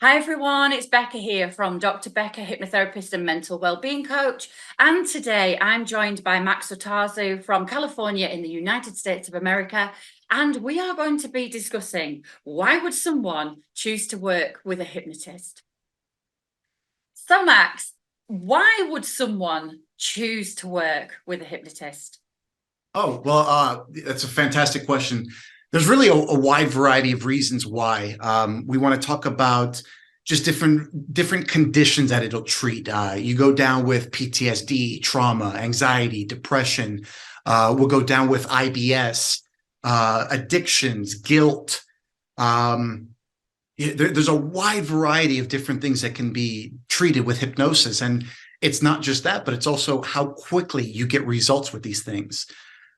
Hi everyone, it's Becca here from Dr. Becca, hypnotherapist and mental wellbeing coach. And today I'm joined by Max Otazu from California in the United States of America. And we are going to be discussing why would someone choose to work with a hypnotist? So Max, why would someone choose to work with a hypnotist? Oh, well, that's a fantastic question. There's really a wide variety of reasons why. We want to talk about just different conditions that it'll treat. You go down with PTSD, trauma, anxiety, depression. We'll go down with IBS, addictions, guilt. There's a wide variety of different things that can be treated with hypnosis. And it's not just that, but it's also how quickly you get results with these things.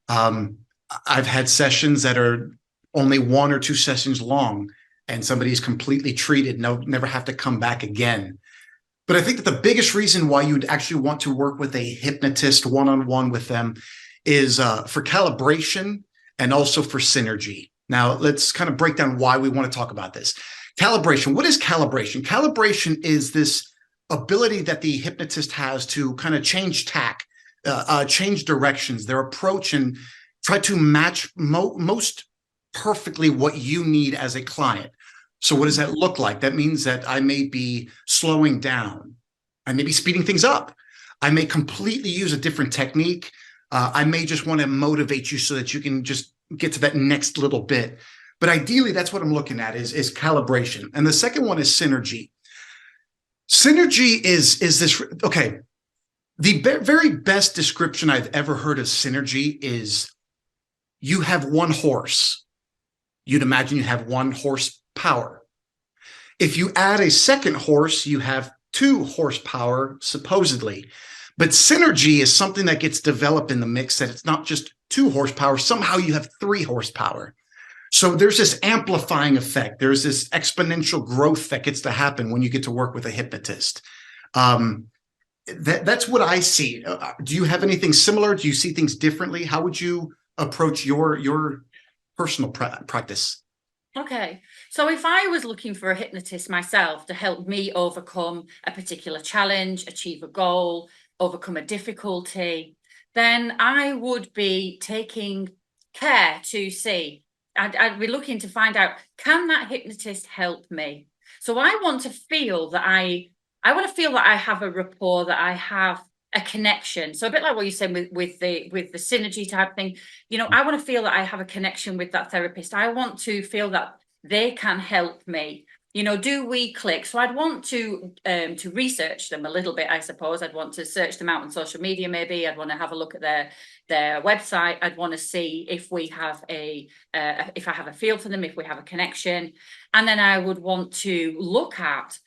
Um, I've had sessions that are only 1 or 2 sessions long, and somebody's completely treated, never have to come back again. But I think that the biggest reason why you'd actually want to work with a hypnotist one-on-one with them is for calibration and also for synergy. Now, let's kind of break down why we want to talk about this. Calibration. What is calibration? Calibration is this ability that the hypnotist has to kind of change tack, change directions, their approach, and try to match most perfectly what you need as a client. So what does that look like? That means that I may be slowing down. I may be speeding things up. I may completely use a different technique. I may just want to motivate you so that you can just get to that next little bit. But ideally, that's what I'm looking at is calibration. And the second one is synergy. Synergy is this, okay, the very best description I've ever heard of synergy is you have one horse. You'd imagine you have one horsepower. If you add a second horse, you have 2 horsepower, supposedly. But synergy is something that gets developed in the mix, that it's not just 2 horsepower. Somehow you have 3 horsepower. So there's this amplifying effect. There's this exponential growth that gets to happen when you get to work with a hypnotist. That's what I see. Do you have anything similar? Do you see things differently? How would you approach your personal practice? Okay, so if I was looking for a hypnotist myself to help me overcome a particular challenge, achieve a goal, overcome a difficulty, then I would be taking care to see. I'd be looking to find out, can that hypnotist help me? So I want to feel that I want to feel that I have a rapport, that I have a connection. So a bit like what you said with the synergy type thing, I want to feel that I have a connection with that therapist. I want to feel that they can help me. Do we click? So I'd want to research them a little bit, I suppose. I'd want to search them out on social media, maybe. I'd want to have a look at their website. I'd want to see if we have if I have a feel for them, if we have a connection. And then I would want to look at,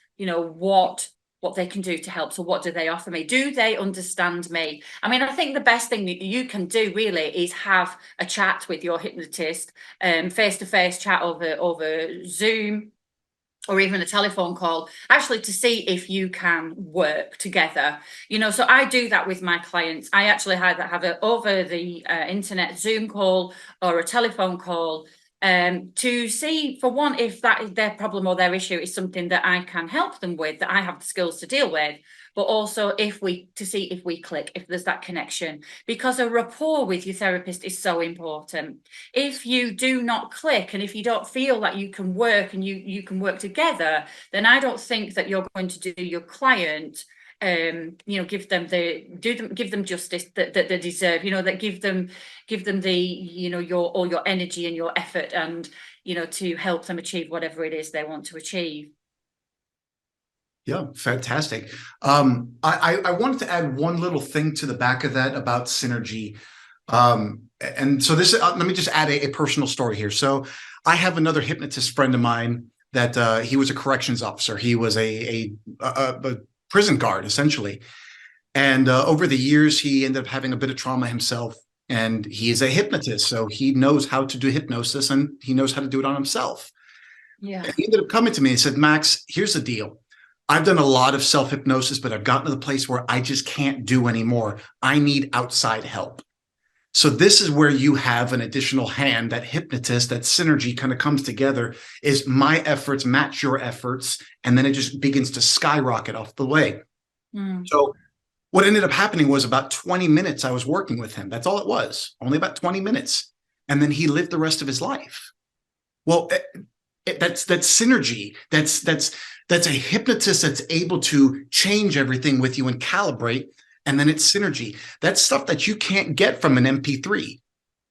what they can do to help. So what do they offer me? Do they understand me? I mean, I think the best thing that you can do really is have a chat with your hypnotist, face-to-face chat over Zoom or even a telephone call, actually to see if you can work together. So I do that with my clients. I actually either have it over the internet Zoom call or a telephone call, to see, for one, if that their problem or their issue is something that I can help them with, that I have the skills to deal with, but also to see if we click, if there's that connection, because a rapport with your therapist is so important. If you do not click, and if you don't feel that you can work and you can work together, then I don't think that you're going to do your client, give them justice that they deserve, that give them the, all your energy and your effort, and to help them achieve whatever it is they want to achieve. Yeah, fantastic. I wanted to add one little thing to the back of that about synergy. And so this, let me just add a personal story here. So I have another hypnotist friend of mine that he was a corrections officer. He was a prison guard, essentially. And over the years, he ended up having a bit of trauma himself. And he is a hypnotist. So he knows how to do hypnosis, and he knows how to do it on himself. Yeah. And he ended up coming to me and said, Max, here's the deal. I've done a lot of self-hypnosis, but I've gotten to the place where I just can't do anymore. I need outside help. So this is where you have an additional hand, that hypnotist, that synergy kind of comes together, is my efforts match your efforts, and then it just begins to skyrocket off the way. So what ended up happening was about 20 minutes I was working with him. That's all it was, only about 20 minutes. And then he lived the rest of his life. Well, that's synergy. That's a hypnotist that's able to change everything with you and calibrate. And then it's synergy. That's stuff that you can't get from an MP3.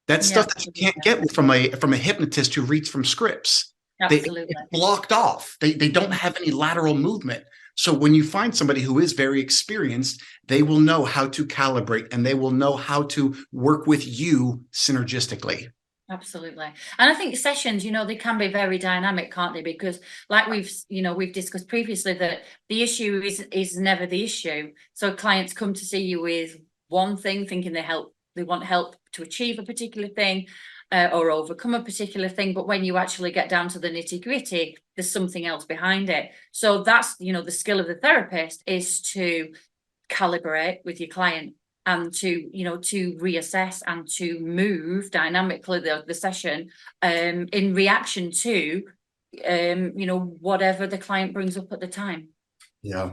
That's stuff that you can't get from a hypnotist who reads from scripts. Absolutely. It's blocked off. They don't have any lateral movement. So when you find somebody who is very experienced, they will know how to calibrate, and they will know how to work with you synergistically. Absolutely. And I think sessions, they can be very dynamic, can't they? Because like we've discussed previously, that the issue is never the issue. So clients come to see you with one thing, thinking they want help to achieve a particular thing, or overcome a particular thing. But when you actually get down to the nitty-gritty, there's something else behind it. So that's, the skill of the therapist is to calibrate with your client, and to reassess and to move dynamically the session in reaction to whatever the client brings up at the time. Yeah.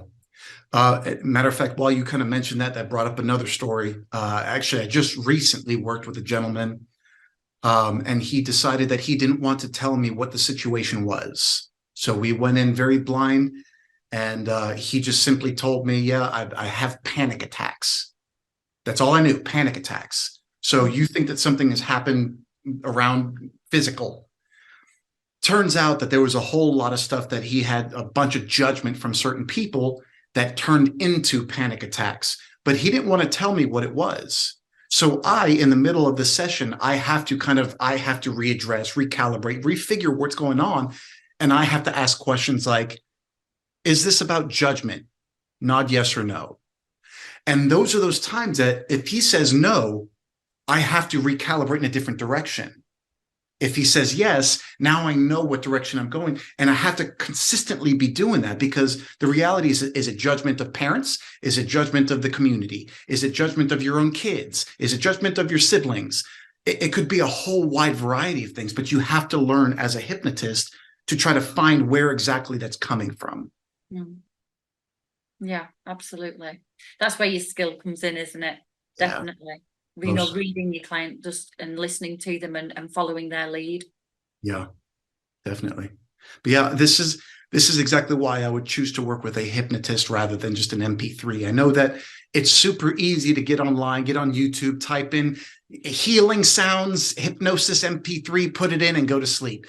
Matter of fact, while you kind of mentioned that brought up another story. Actually, I just recently worked with a gentleman, and he decided that he didn't want to tell me what the situation was. So we went in very blind, and he just simply told me, yeah, I have panic attacks. That's all I knew, panic attacks. So you think that something has happened around physical. Turns out that there was a whole lot of stuff that he had a bunch of judgment from certain people that turned into panic attacks, but he didn't want to tell me what it was. So in the middle of the session, I have to readdress, recalibrate, refigure what's going on. And I have to ask questions like, is this about judgment? Nod yes or no. And those are those times that if he says no, I have to recalibrate in a different direction. If he says yes, now I know what direction I'm going. And I have to consistently be doing that, because the reality is it judgment of parents? Is it judgment of the community? Is it judgment of your own kids? Is it judgment of your siblings? It could be a whole wide variety of things, but you have to learn as a hypnotist to try to find where exactly that's coming from. Yeah, absolutely. That's where your skill comes in, isn't it? Definitely. Yeah. Reading your client and listening to them and following their lead. Yeah, definitely. But yeah, this is exactly why I would choose to work with a hypnotist rather than just an MP3. I know that it's super easy to get online, get on YouTube, type in healing sounds, hypnosis MP3, put it in and go to sleep.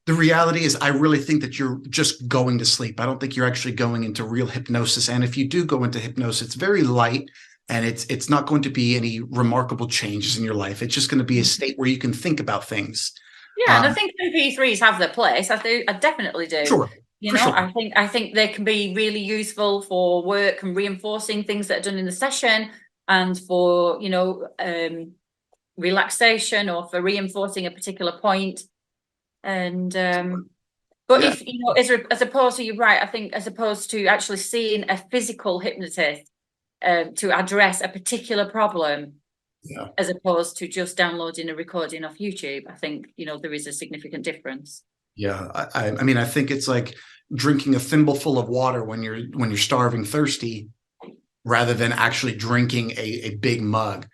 The reality is, I really think that you're just going to sleep. I don't think you're actually going into real hypnosis. And if you do go into hypnosis, it's very light, and it's not going to be any remarkable changes in your life. It's just going to be a state where you can think about things. Yeah, and I think MP3s have their place. I definitely do. Sure. Sure. I think they can be really useful for work and reinforcing things that are done in the session, and for relaxation, or for reinforcing a particular point. And but if as opposed to, you're right, I think as opposed to actually seeing a physical hypnotist to address a particular problem, as opposed to just downloading a recording off YouTube, I think there is a significant difference. Yeah, I mean, I think it's like drinking a thimbleful of water when you're starving, thirsty, rather than actually drinking a big mug.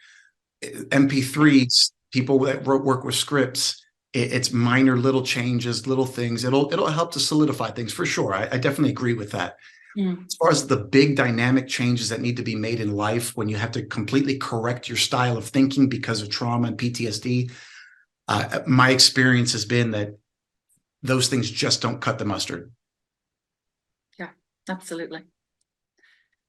MP3s, people that work with scripts, it's minor little changes, little things. It'll help to solidify things for sure. I definitely agree with that. As far as the big dynamic changes that need to be made in life, when you have to completely correct your style of thinking because of trauma and PTSD, my experience has been that those things just don't cut the mustard. Yeah, absolutely.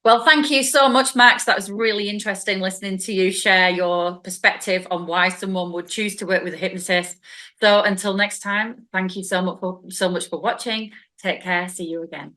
Well, thank you so much, Max. That was really interesting listening to you share your perspective on why someone would choose to work with a hypnotist. So until next time, thank you so much for watching. Take care. See you again.